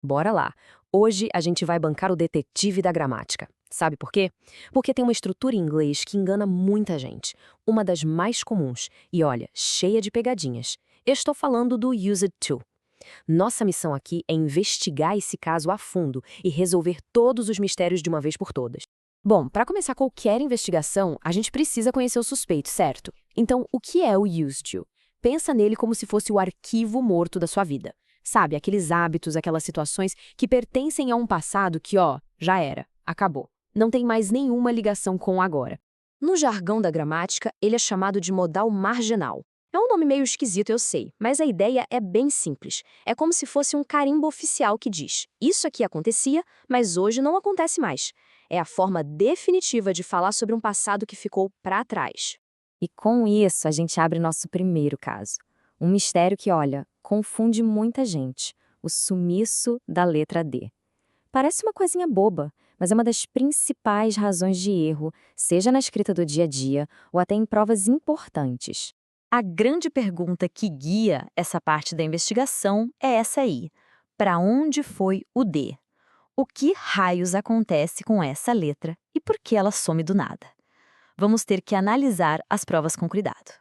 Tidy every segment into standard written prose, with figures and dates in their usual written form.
Bora lá! Hoje a gente vai bancar o detetive da gramática. Sabe por quê? Porque tem uma estrutura em inglês que engana muita gente. Uma das mais comuns. E olha, cheia de pegadinhas. Estou falando do used to. Nossa missão aqui é investigar esse caso a fundo e resolver todos os mistérios de uma vez por todas. Bom, para começar qualquer investigação, a gente precisa conhecer o suspeito, certo? Então, o que é o used to? Pensa nele como se fosse o arquivo morto da sua vida. Sabe, aqueles hábitos, aquelas situações que pertencem a um passado que, já era, acabou. Não tem mais nenhuma ligação com o agora. No jargão da gramática, ele é chamado de modal marginal. É um nome meio esquisito, eu sei, mas a ideia é bem simples. É como se fosse um carimbo oficial que diz: isso aqui acontecia, mas hoje não acontece mais. É a forma definitiva de falar sobre um passado que ficou para trás. E com isso, a gente abre nosso primeiro caso. Um mistério que, olha, confunde muita gente. O sumiço da letra D. Parece uma coisinha boba, mas é uma das principais razões de erro, seja na escrita do dia a dia ou até em provas importantes. A grande pergunta que guia essa parte da investigação é essa aí. Para onde foi o D? O que raios acontece com essa letra e por que ela some do nada? Vamos ter que analisar as provas com cuidado.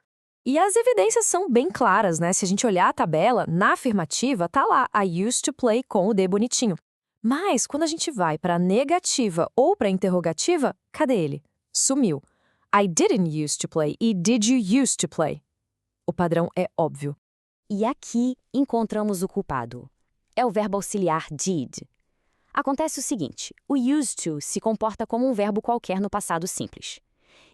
E as evidências são bem claras, né? Se a gente olhar a tabela, na afirmativa tá lá I used to play com o D bonitinho. Mas quando a gente vai para a negativa ou para a interrogativa, cadê ele? Sumiu. I didn't used to play e did you used to play? O padrão é óbvio. E aqui encontramos o culpado. É o verbo auxiliar did. Acontece o seguinte, o used to se comporta como um verbo qualquer no passado simples.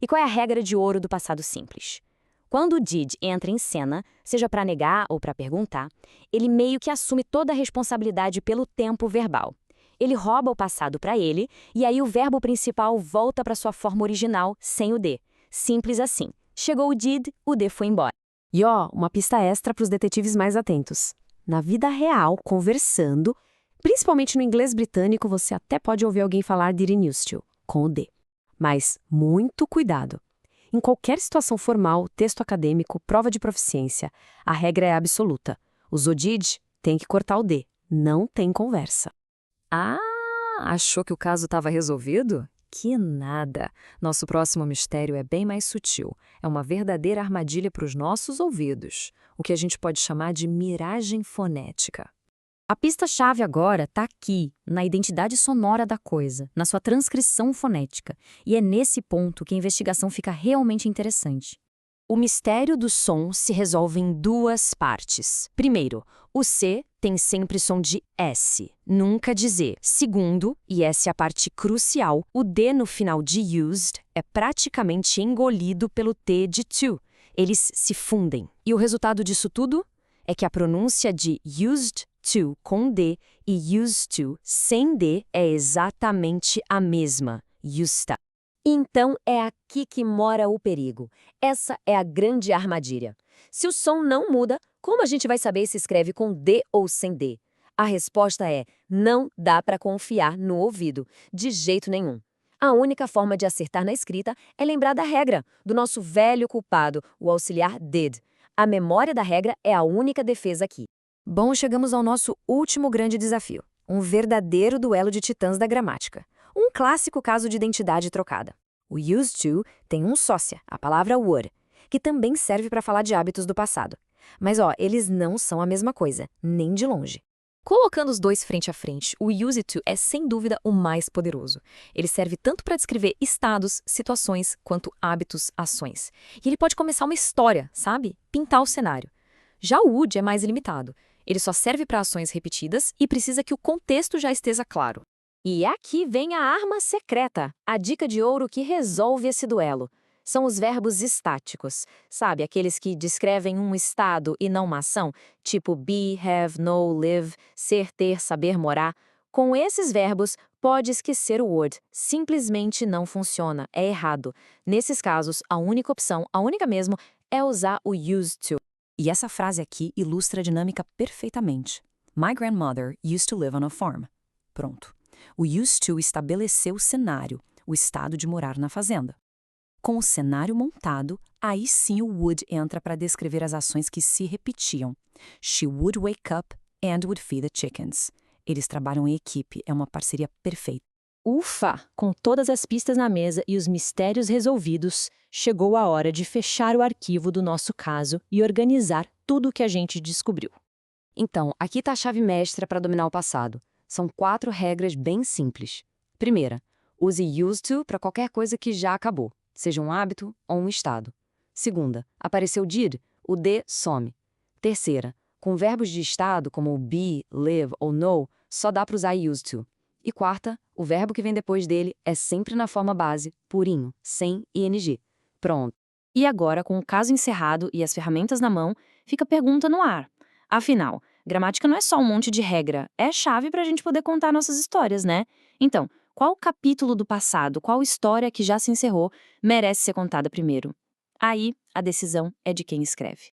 E qual é a regra de ouro do passado simples? Quando o did entra em cena, seja para negar ou para perguntar, ele meio que assume toda a responsabilidade pelo tempo verbal. Ele rouba o passado para ele, e aí o verbo principal volta para sua forma original, sem o D. Simples assim. Chegou o did, o D foi embora. E uma pista extra para os detetives mais atentos. Na vida real, conversando, principalmente no inglês britânico, você até pode ouvir alguém falar didn't used to, com o D. Mas muito cuidado. Em qualquer situação formal, texto acadêmico, prova de proficiência, a regra é absoluta. Usou did, tem que cortar o D. Não tem conversa. Ah, achou que o caso estava resolvido? Que nada! Nosso próximo mistério é bem mais sutil. É uma verdadeira armadilha para os nossos ouvidos. O que a gente pode chamar de miragem fonética. A pista-chave agora está aqui, na identidade sonora da coisa, na sua transcrição fonética. E é nesse ponto que a investigação fica realmente interessante. O mistério do som se resolve em duas partes. Primeiro, o C tem sempre som de S, nunca de Z. Segundo, e essa é a parte crucial, o D no final de used é praticamente engolido pelo T de to. Eles se fundem. E o resultado disso tudo é que a pronúncia de used to com D e used to sem D é exatamente a mesma, justa. Então é aqui que mora o perigo. Essa é a grande armadilha. Se o som não muda, como a gente vai saber se escreve com D ou sem D? A resposta é: não dá para confiar no ouvido, de jeito nenhum. A única forma de acertar na escrita é lembrar da regra, do nosso velho culpado, o auxiliar did. A memória da regra é a única defesa aqui. Bom, chegamos ao nosso último grande desafio. Um verdadeiro duelo de titãs da gramática. Um clássico caso de identidade trocada. O used to tem um sócia, a palavra would, que também serve para falar de hábitos do passado. Mas eles não são a mesma coisa, nem de longe. Colocando os dois frente a frente, o used to é sem dúvida o mais poderoso. Ele serve tanto para descrever estados, situações, quanto hábitos, ações. E ele pode começar uma história, sabe? Pintar o cenário. Já o would é mais limitado. Ele só serve para ações repetidas e precisa que o contexto já esteja claro. E aqui vem a arma secreta, a dica de ouro que resolve esse duelo. São os verbos estáticos, sabe, aqueles que descrevem um estado e não uma ação, tipo be, have, know, live, ser, ter, saber, morar. Com esses verbos, pode esquecer o would, simplesmente não funciona, é errado. Nesses casos, a única opção, a única mesmo, é usar o used to. E essa frase aqui ilustra a dinâmica perfeitamente. My grandmother used to live on a farm. Pronto. O used to estabeleceu o cenário, o estado de morar na fazenda. Com o cenário montado, aí sim o would entra para descrever as ações que se repetiam. She would wake up and would feed the chickens. Eles trabalham em equipe, é uma parceria perfeita. Ufa! Com todas as pistas na mesa e os mistérios resolvidos, chegou a hora de fechar o arquivo do nosso caso e organizar tudo o que a gente descobriu. Então, aqui está a chave mestra para dominar o passado. São 4 regras bem simples. Primeira, use used to para qualquer coisa que já acabou, seja um hábito ou um estado. Segunda, apareceu did, o de some. Terceira, com verbos de estado como o be, live ou know, só dá para usar used to. E quarta, o verbo que vem depois dele é sempre na forma base, purinho, sem ing. Pronto. E agora, com o caso encerrado e as ferramentas na mão, fica a pergunta no ar. Afinal, gramática não é só um monte de regra, é chave para a gente poder contar nossas histórias, né? Então, qual capítulo do passado, qual história que já se encerrou, merece ser contada primeiro? Aí, a decisão é de quem escreve.